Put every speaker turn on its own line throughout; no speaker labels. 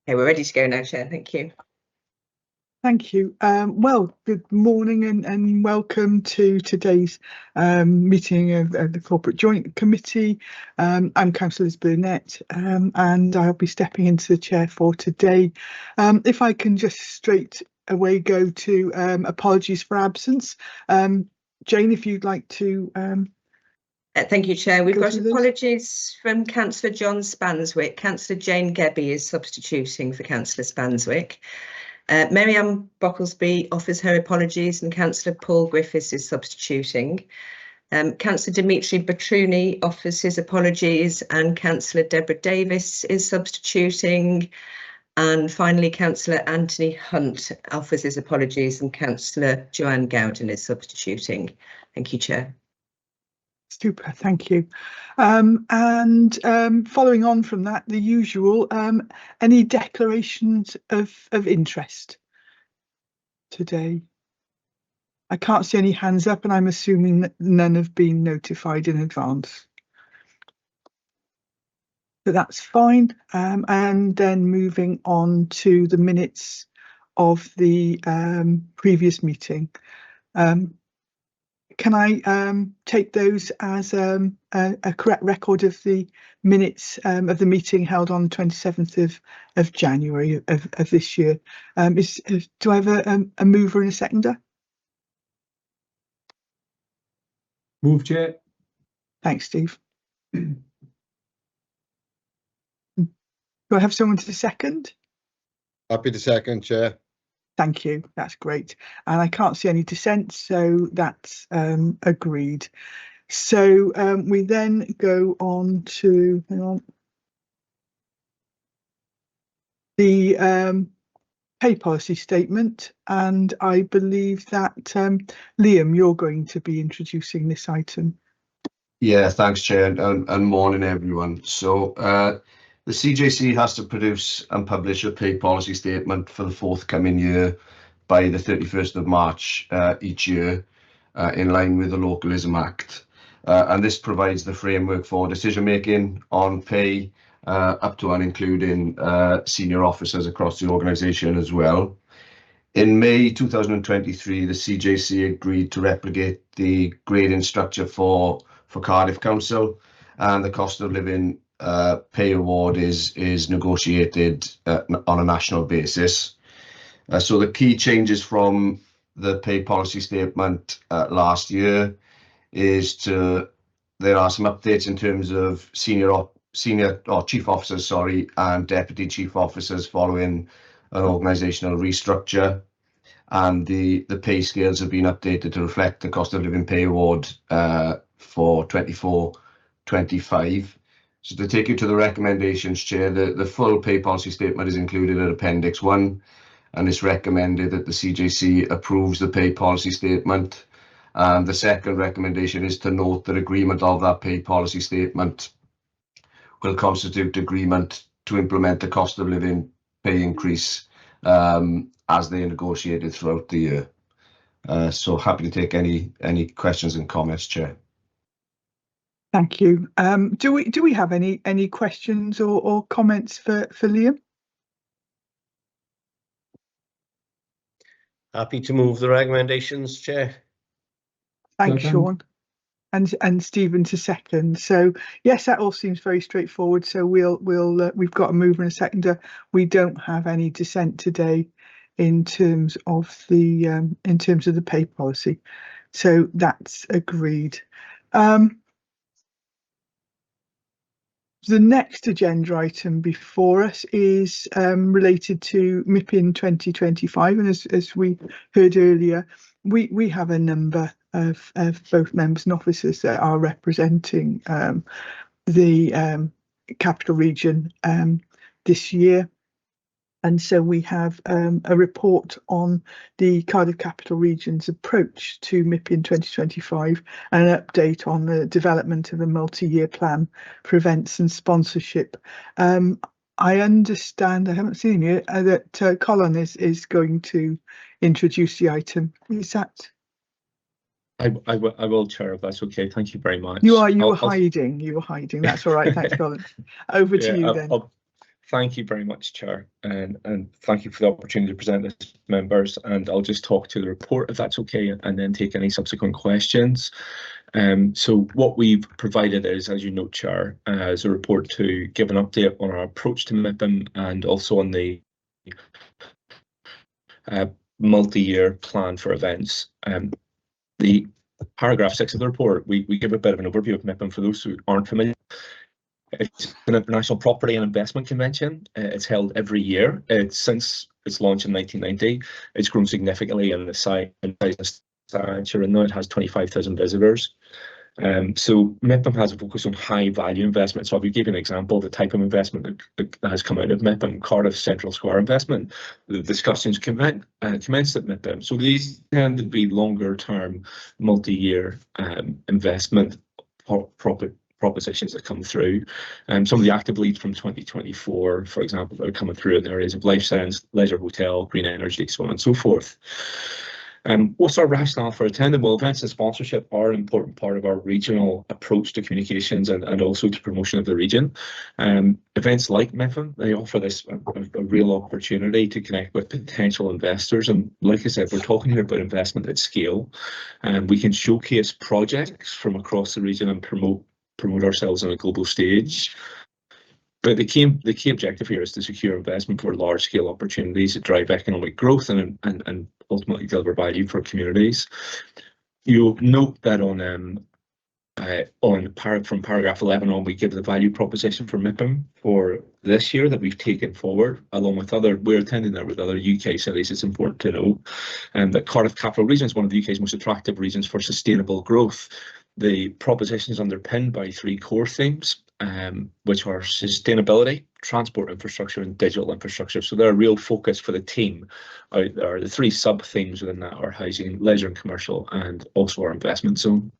Okay, we're ready to go now, Chair. Thank you.
Thank you. Well, good morning and welcome to today's meeting of the Corporate Joint Committee. I'm Councillor Liz Burnett and I'll be stepping into the chair for today. If I can just straight away go to apologies for absence. Jane, if you'd like to...
Thank you, Chair. We've got
those.
apologies from Councillor John Spanswick. Councillor Jane Gebby is substituting for Councillor Spanswick. Mary-Ann Bocklesby offers her apologies and Councillor Paul Griffiths is substituting. Councillor Dimitri Batruni offers his apologies and Councillor Deborah Davis is substituting. And finally, Councillor Anthony Hunt offers his apologies and Councillor Joanne Gowden is substituting. Thank you, Chair.
Super, thank you. Following on from that, the usual, any declarations of interest today? I can't see any hands up and I'm assuming that none have been notified in advance. So that's fine. And then moving on to the minutes of the previous meeting. Can I take those as a correct record of the minutes of the meeting held on 27th of January of this year? Do I have a mover and a seconder?
Move, Chair.
Thanks, Steve. Do I have someone to second?
Happy to second, Chair.
Thank you, that's great. And I can't see any dissent, so that's agreed. So we then go on to, hang on, the pay policy statement, and I believe that Liam, you're going to be introducing this item.
Yeah, thanks, Chair, and morning, everyone. So the CJC has to produce and publish a pay policy statement for the forthcoming year by the 31st of March each year, in line with the Localism Act. And this provides the framework for decision-making on pay, up to and including senior officers across the organisation as well. In May 2023, the CJC agreed to replicate the grading structure for Cardiff Council, and the cost of living pay award is negotiated on a national basis. So the key changes from the pay policy statement last year is there are some updates in terms of chief officers, and deputy chief officers following an organisational restructure, and the pay scales have been updated to reflect the cost of living pay award for 24-25. So to take you to the recommendations, Chair, the full pay policy statement is included at Appendix 1, and it's recommended that the CJC approves the pay policy statement. The second recommendation is to note that agreement of that pay policy statement will constitute agreement to implement the cost of living pay increase as they are negotiated throughout the year. So happy to take any questions and comments, Chair.
Thank you. Do we have any questions or comments for Liam?
Happy to move the recommendations, Chair.
Thanks, Sean. And Stephen to second. So yes, that all seems very straightforward. So we've got a mover and a seconder. We don't have any dissent today in terms of the pay policy. So that's agreed. The next agenda item before us is related to MIPIM 2025, and as we heard earlier, we have a number of both members and officers that are representing the capital region this year. And so we have a report on the Cardiff Capital Region's approach to MIPIM 2025 and an update on the development of a multi-year plan for events and sponsorship. I understand, I haven't seen you, that Colin is going to introduce the item. Is that?
I will, Chair, if that's okay. Thank you very much.
You were hiding. That's all right. Thanks, Colin. Over to you then.
Thank you very much, Chair, and thank you for the opportunity to present this to members. And I'll just talk to the report if that's okay, and then take any subsequent questions. So what we've provided is, as you note, Chair, is a report to give an update on our approach to MIPIM and also on the multi-year plan for events. The paragraph 6 of the report, we give a bit of an overview of MIPIM for those who aren't familiar. It's an international property and investment convention. It's held every year. Since its launch in 1990, it's grown significantly in the size and stature, and now it has 25,000 visitors. So MIPIM has a focus on high value investment. So I'll give you an example of the type of investment that has come out of MIPIM, Cardiff Central Square investment. The discussions commenced at MIPIM. So these tend to be longer term, multi-year investment propositions that come through. Some of the active leads from 2024, for example, that are coming through in areas of life science, leisure, hotel, green energy, so on and so forth. What's our rationale for attending? Well, events and sponsorship are an important part of our regional approach to communications and also to promotion of the region. Events like MIPIM, they offer this a real opportunity to connect with potential investors. And like I said, we're talking here about investment at scale, and we can showcase projects from across the region and promote ourselves on a global stage. But the key objective here is to secure investment for large scale opportunities that drive economic growth and ultimately deliver value for communities. You'll note that from paragraph 11 on, we give the value proposition for MIPIM for this year that we've taken forward, along with we're attending there with other UK cities. It's important to know that Cardiff Capital Region is one of the UK's most attractive regions for sustainable growth. The proposition is underpinned by 3 core themes, which are sustainability, transport infrastructure, and digital infrastructure. So they're a real focus for the team out there. The 3 sub-themes within that are housing, leisure and commercial, and also our investment zone.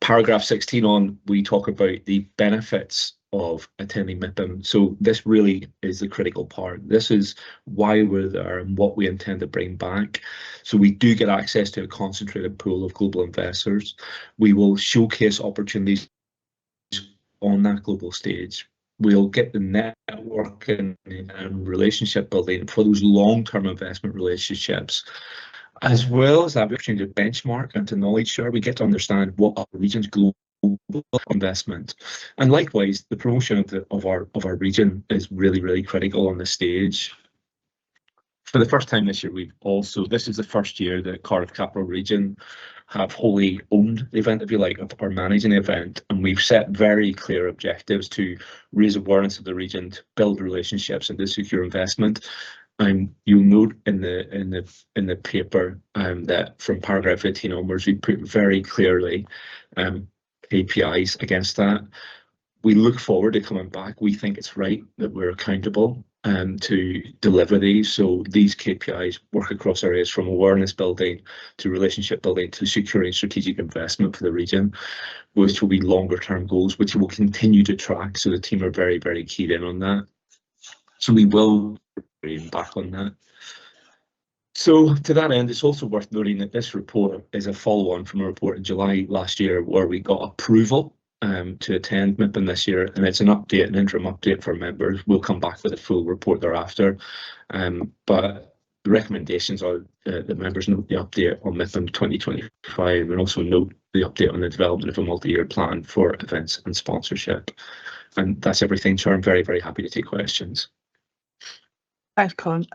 Paragraph 16 on, we talk about the benefits of attending MIPIM. So this really is the critical part. This is why we're there and what we intend to bring back. So we do get access to a concentrated pool of global investors. We will showcase opportunities on that global stage. We'll get the networking and relationship building for those long-term investment relationships, as well as that opportunity to benchmark and to knowledge share. We get to understand what our region's global investment, and likewise the promotion of our region is really critical on this stage. For the first time this year, this is the first year that Cardiff Capital Region have wholly owned the event, if you like, or managing the event, and we've set very clear objectives to raise awareness of the region, to build relationships, and to secure investment. You'll note in the paper that from paragraph 18 onwards, we put very clearly KPIs against that. We look forward to coming back. We think it's right that we're accountable to deliver these. So these KPIs work across areas from awareness building to relationship building to securing strategic investment for the region, which will be longer term goals, which we'll continue to track. So the team are very keyed in on that. So we will be back on that. So to that end, it's also worth noting that this report is a follow-on from a report in July last year where we got approval to attend MIPIM this year, and it's an interim update for members. We'll come back with a full report thereafter. But the recommendations are that members note the update on MIPIM 2025 and also note the update on the development of a multi-year plan for events and sponsorship. And that's everything, Chair. I'm very happy to take questions.
Thanks, Colin.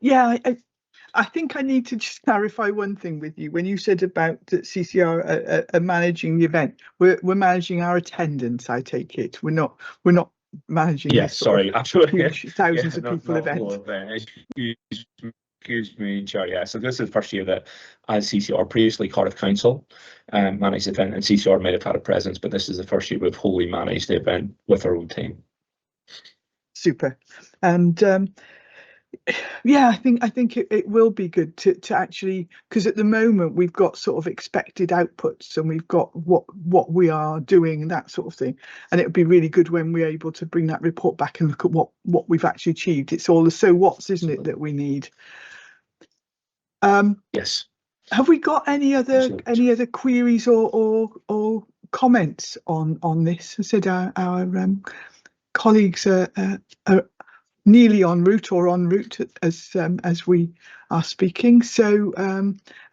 Yeah, I think I need to just clarify one thing with you. When you said about that CCR are managing the event, we're managing our attendance. I take it we're not managing.
Yes, sorry, absolutely.
Thousands of people event.
Excuse me, Chair. Yeah, so this is the first year that, as CCR, previously Cardiff Council managed the event, and CCR might have had a presence, but this is the first year we've wholly managed the event with our own team.
Super. And yeah, I think it will be good to actually, because at the moment we've got sort of expected outputs and we've got what we are doing and that sort of thing, and it would be really good when we're able to bring that report back and look at what we've actually achieved. It's all the so what's, isn't it, that we need.
Yes.
Have we got any other queries or comments on this? I said our colleagues are nearly en route or en route as we are speaking. So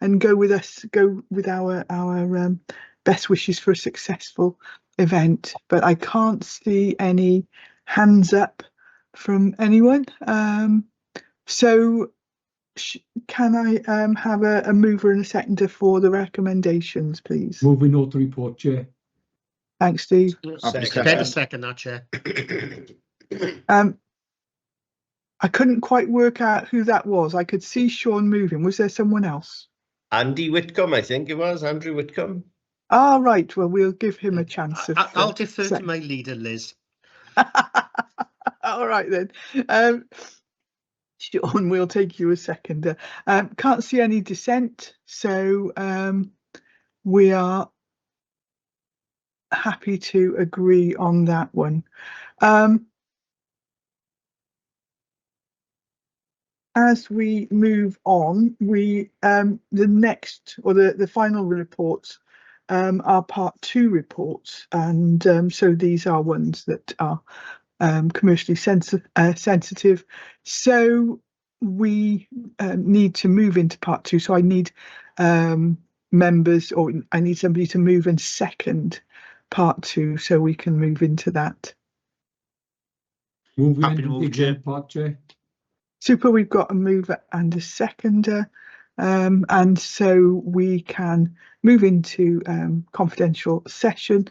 and go with our best wishes for a successful event. But I can't see any hands up from anyone. So can I have a mover and a seconder for the recommendations, please?
Move we note the report, Chair.
Thanks, Steve.
Second.
a second that, Chair.
I couldn't quite work out who that was. I could see Sean moving. Was there someone else?
Andy Whitcomb, I think it was, Andrew Whitcomb.
Ah, right. Well, we'll give him a chance.
I'll defer to my leader, Liz.
All right then. Sean, we'll take you a seconder. Can't see any dissent, so we are happy to agree on that one. As we move on, the next or the final reports are part 2 reports, and so these are ones that are commercially sensitive. So we need to move into part 2. So I need members, or I need somebody to move and second part 2 so we can move into that.
Move we
Happy to move, Chair.
part, Chair.
Super, we've got a mover and a seconder, and so we can move into confidential session.